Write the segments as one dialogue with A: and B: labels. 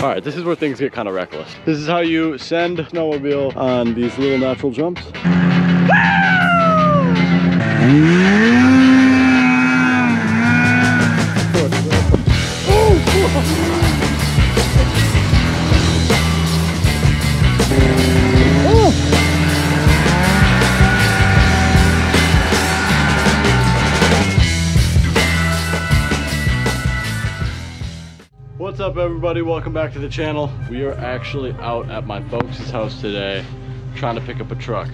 A: All right, this is where things get kind of reckless. This is how you send a snowmobile on these little natural jumps. What's up everybody, welcome back to the channel. We are actually out at my folks' house today trying to pick up a truck.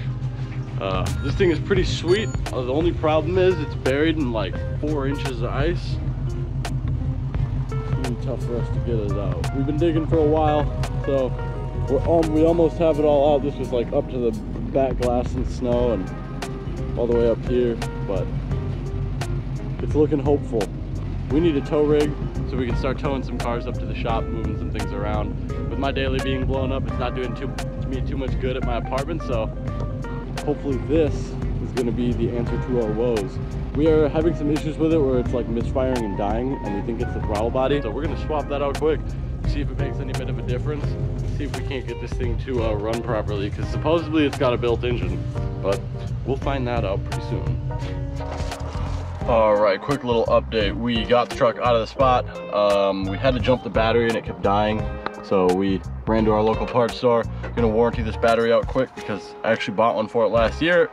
A: This thing is pretty sweet. The only problem is it's buried in like 4 inches of ice. It's gonna be tough for us to get it out. We've been digging for a while, so we almost have it all out. This was like up to the back glass in snow and all the way up here, but it's looking hopeful. We need a tow rig so we can start towing some cars up to the shop, moving some things around. With my daily being blown up, it's not doing me too much good at my apartment, so hopefully this is going to be the answer to our woes. We are having some issues with it where it's like misfiring and dying, and we think it's the throttle body. So we're going to swap that out quick, see if it makes any bit of a difference, see if we can't get this thing to run properly, because supposedly it's got a built engine, but we'll find that out pretty soon. All right, quick little update. We got the truck out of the spot. We had to jump the battery and it kept dying. So we ran to our local parts store. Gonna warranty this battery out quick because I actually bought one for it last year.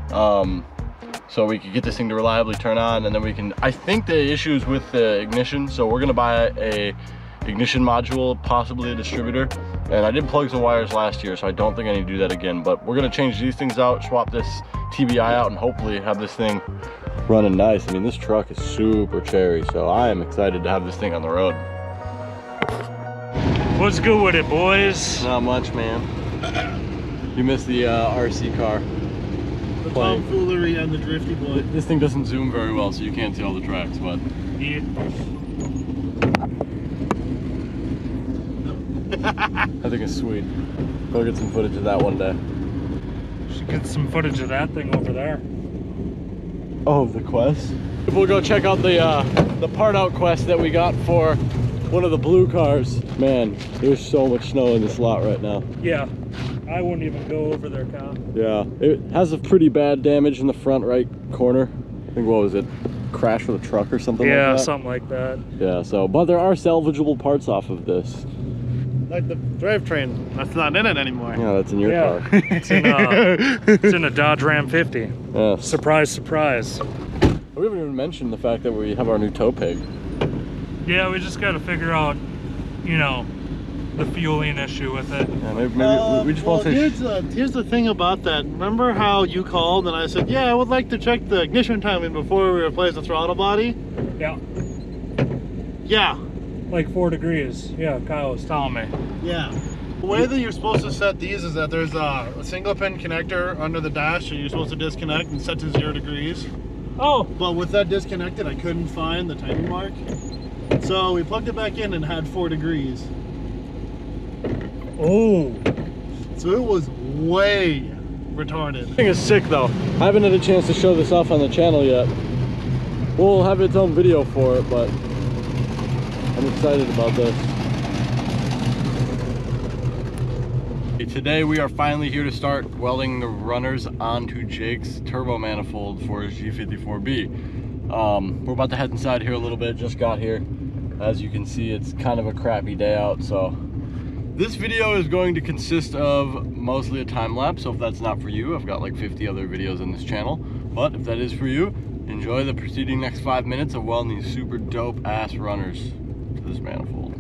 A: So we could get this thing to reliably turn on, and then we can, I think the issue is with the ignition. So we're gonna buy a ignition module, possibly a distributor. And I did plug some wires last year, so I don't think I need to do that again. But we're gonna change these things out, swap this TBI out, and hopefully have this thing running nice. I mean, this truck is super cherry, so I am excited to have this thing on the road.
B: What's good with it, boys?
A: Not much, man. You missed the RC car.
C: The tomfoolery and the drifty boy.
A: This thing doesn't zoom very well, so you can't see all the tracks, but
B: Yeah.
A: I think it's sweet. Go get some footage of that one day.
B: Should get some footage of that thing over there.
A: Oh, the quest? We'll go check out the part out quest that we got for one of the blue cars. Man, there's so much snow in this lot right now.
B: Yeah, I wouldn't even go over there, Kyle.
A: Yeah, it has a pretty bad damage in the front right corner. I think, what was it? Crash with a truck or something like that?
B: Yeah, something like that.
A: Yeah, so, but there are salvageable parts off of this.
C: Like the drivetrain, that's not in it anymore.
A: Yeah, that's in your car.
B: It's in a Dodge Ram 50.
A: Yeah.
B: Surprise, surprise.
A: We haven't even mentioned the fact that we have our new tow pig.
B: Yeah, we just got to figure out, you know, the fueling issue with it.
A: Yeah, maybe we just want to
C: here's the thing about that. Remember how you called and I said, yeah, I would like to check the ignition timing before we replace the throttle body?
B: Yeah.
C: Yeah.
B: Like 4 degrees. Yeah, Kyle was telling me.
C: Yeah. The way that you're supposed to set these is that there's a single pin connector under the dash and you're supposed to disconnect and set to 0 degrees.
B: Oh.
C: But with that disconnected, I couldn't find the timing mark. So we plugged it back in and had 4 degrees.
B: Oh.
C: So it was way retarded.
A: This thing is sick though. I haven't had a chance to show this off on the channel yet. We'll have its own video for it, but I'm excited about this. Today we are finally here to start welding the runners onto Jake's turbo manifold for his G54B. We're about to head inside here a little bit, just got here. As you can see, it's kind of a crappy day out, so this video is going to consist of mostly a time lapse. So if that's not for you, I've got like 50 other videos on this channel, but if that is for you, enjoy the preceding next 5 minutes of welding these super dope ass runners to this manifold.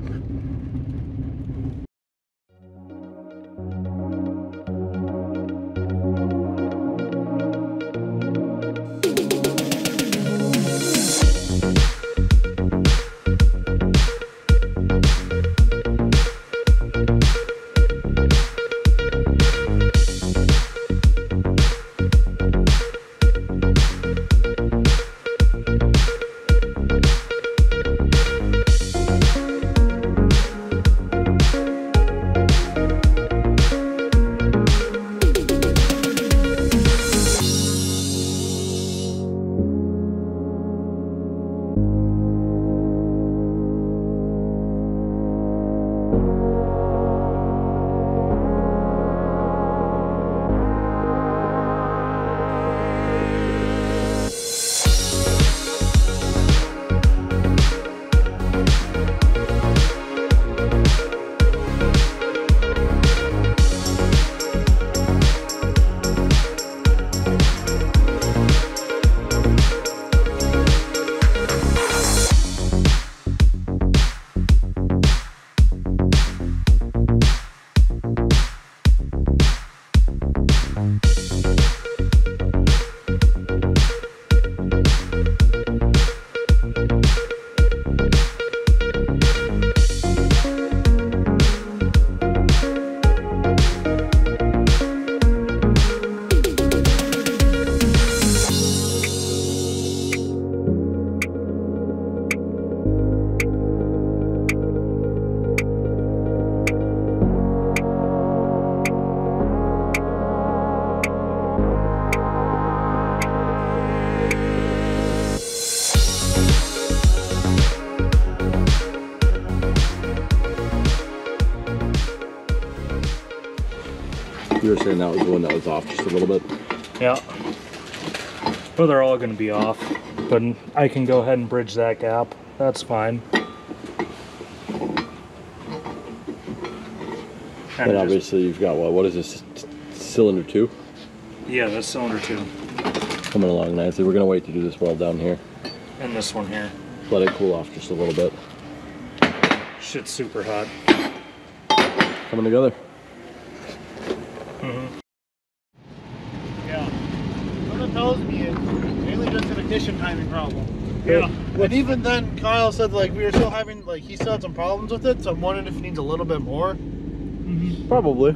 A: You were saying that was the one that was off just a little bit.
B: Yeah. Well, they're all going to be off, but I can go ahead and bridge that gap. That's fine.
A: And obviously you've got what is this, cylinder 2?
B: Yeah, that's cylinder 2.
A: Coming along nicely. We're gonna wait to do this weld down here.
B: And this one here.
A: Let it cool off just a little bit.
B: Shit's super hot.
A: Coming together.
C: Yeah. What it tells me is mainly just an ignition timing problem.
B: Yeah.
C: And even then, Kyle said like we were still having he still had some problems with it. So I'm wondering if it needs a little bit more.
A: Probably.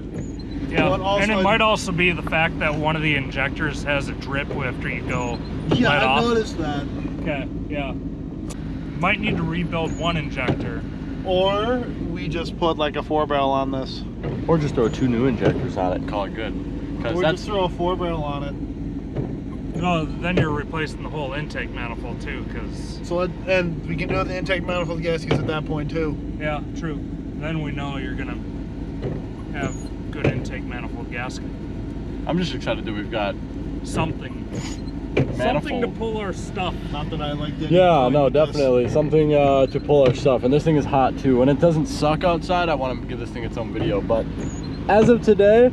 B: Yeah, and it might also be the fact that one of the injectors has a drip after you go
C: Yeah,
B: let
C: I
B: off.
C: noticed that.
B: Okay, yeah. Might need to rebuild one injector.
C: Or we just put like a 4-barrel on this.
A: Or just throw 2 new injectors on it and call it good.
C: Or
A: That's...
C: just throw a 4-barrel on it.
B: No, then you're replacing the whole intake manifold too, because...
C: So and we can do the intake manifold gaskets at that point too.
B: Yeah, true. Then we know you're gonna have good intake manifold gasket.
A: I'm just excited that we've got
B: Something to pull our stuff.
C: Not that I like it.
A: Yeah, no, definitely. Something to pull our stuff. And this thing is hot too. When it doesn't suck outside, I want to give this thing its own video. But as of today,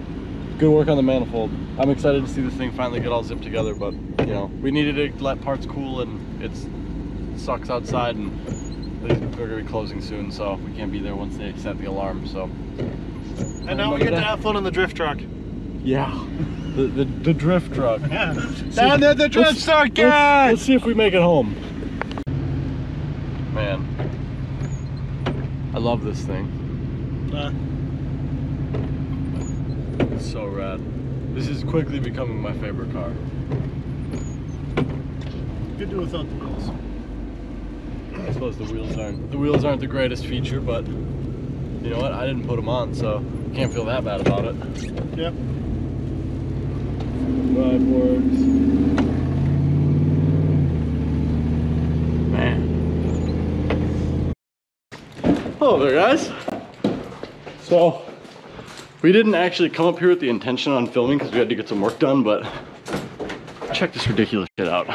A: good work on the manifold. I'm excited to see this thing finally get all zipped together. But, you know, we needed to let parts cool and it sucks outside. And we're going to be closing soon, so we can't be there once they set the alarm. So.
C: And now we get to have fun in the drift truck.
A: Yeah. The drift truck.
C: Yeah. Down there, the drift truck, guys!
A: Let's see if we make it home. Man. I love this thing. It's so rad. This is quickly becoming my favorite car.
C: Could do without the wheels.
A: I suppose the wheels aren't the greatest feature, but you know what? I didn't put them on, so can't feel that bad about it.
C: Yep.
A: Drive works. Man. Hello there, guys. So, we didn't actually come up here with the intention on filming because we had to get some work done, but check this ridiculous shit out.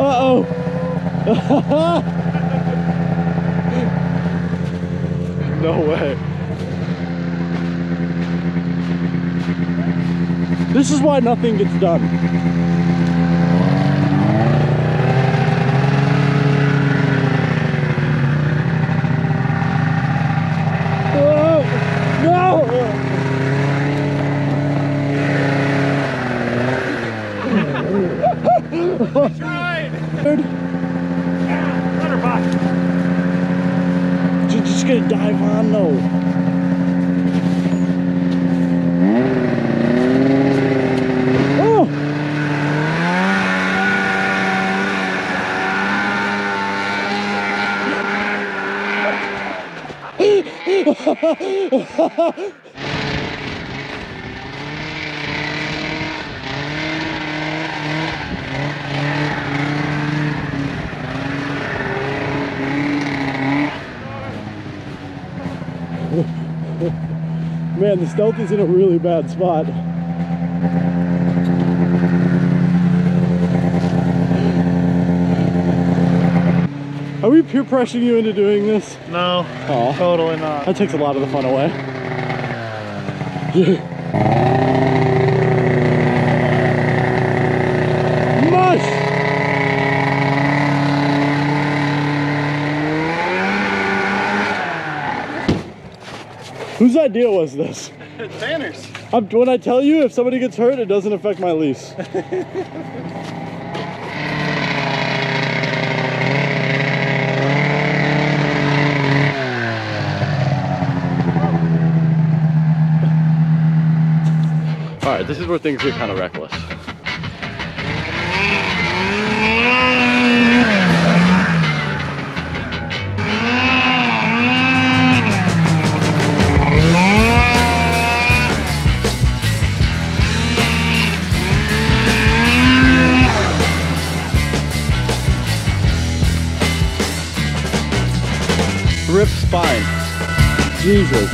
A: Uh-oh. No way. This is why nothing gets done. Oh, no!
B: Tried!
A: Dude. You're just gonna dive on though. Oh! Man, the Stealth is in a really bad spot. Are we peer pressuring you into doing this?
C: No,
A: Oh,
C: totally not.
A: that takes a lot of the fun away. Mush! Whose idea was this?
C: Tanner's.
A: When I tell you, if somebody gets hurt, it doesn't affect my lease. All right, this is where things get kind of reckless. Jesus.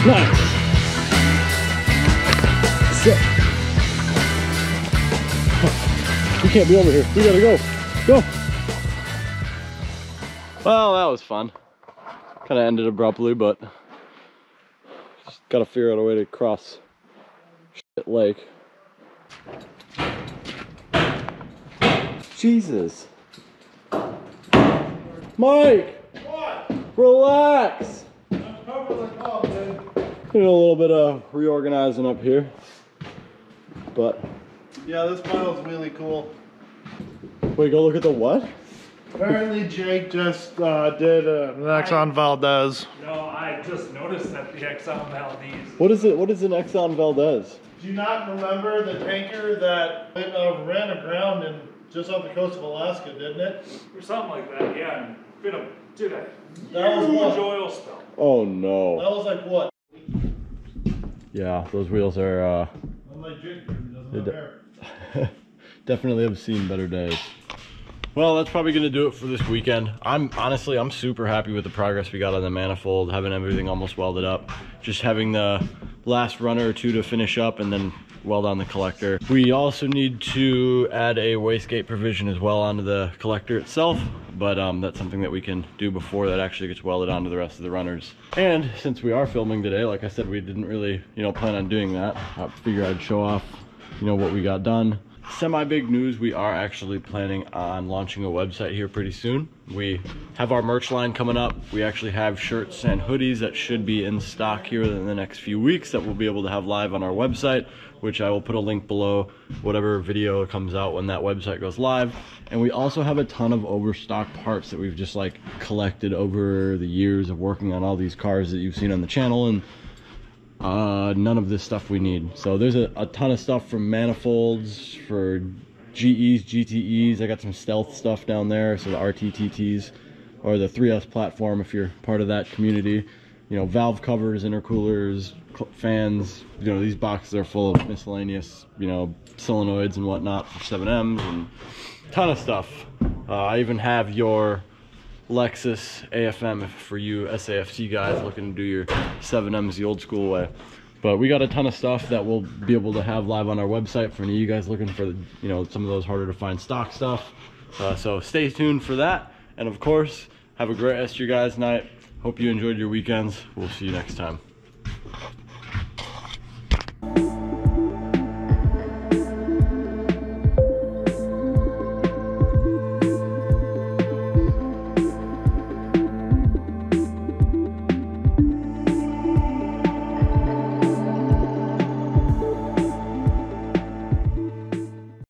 A: Nice. Sick. We can't be over here. We gotta go. Go. Well, that was fun. Kind of ended abruptly, but just gotta figure out a way to cross shit lake. Jesus. Mike!
C: What?
A: Relax!
C: Cover the cup, dude.
A: Doing a little bit of reorganizing up here. But
C: Yeah, this pile's really cool.
A: wait, go look at the what?
C: Apparently Jake just did an Exxon Valdez.
B: No, I just noticed that the Exxon Valdez.
A: What is it? What is an Exxon Valdez?
C: Do you not remember the tanker that ran aground in just off the coast of Alaska, didn't it?
B: Or something like that, yeah. And did a
C: That was
B: huge
C: what?
B: oil spill.
A: Oh no.
C: That was like what?
A: Yeah, those wheels are
C: I'm like Jake, doesn't have hair.
A: definitely have seen better days. Well, that's probably gonna do it for this weekend. I'm super happy with the progress we got on the manifold, having everything almost welded up. Just having the last runner or two to finish up and then weld on the collector. We also need to add a wastegate provision as well onto the collector itself, but that's something that we can do before that actually gets welded onto the rest of the runners. And since we are filming today, like I said, we didn't really, plan on doing that. I figured I'd show off, what we got done. Semi-big news, we are actually planning on launching a website here pretty soon. We have our merch line coming up. We actually have shirts and hoodies that should be in stock here in the next few weeks that we'll be able to have live on our website, which I will put a link below whatever video comes out when that website goes live. And we also have a ton of overstock parts that we've just collected over the years of working on all these cars that you've seen on the channel, and none of this stuff we need. So there's a ton of stuff from manifolds for GEs, GTEs. I got some stealth stuff down there, so the RTTTs or the 3S platform if you're part of that community. Valve covers, intercoolers, fans. These boxes are full of miscellaneous, solenoids and whatnot for 7Ms and a ton of stuff. I even have your Lexus AFM for you SAFT guys looking to do your 7Ms the old school way. But we got a ton of stuff that we'll be able to have live on our website for any of you guys looking for some of those harder to find stock stuff. So stay tuned for that, and of course have a great rest of your guys' night. Hope you enjoyed your weekends. We'll see you next time.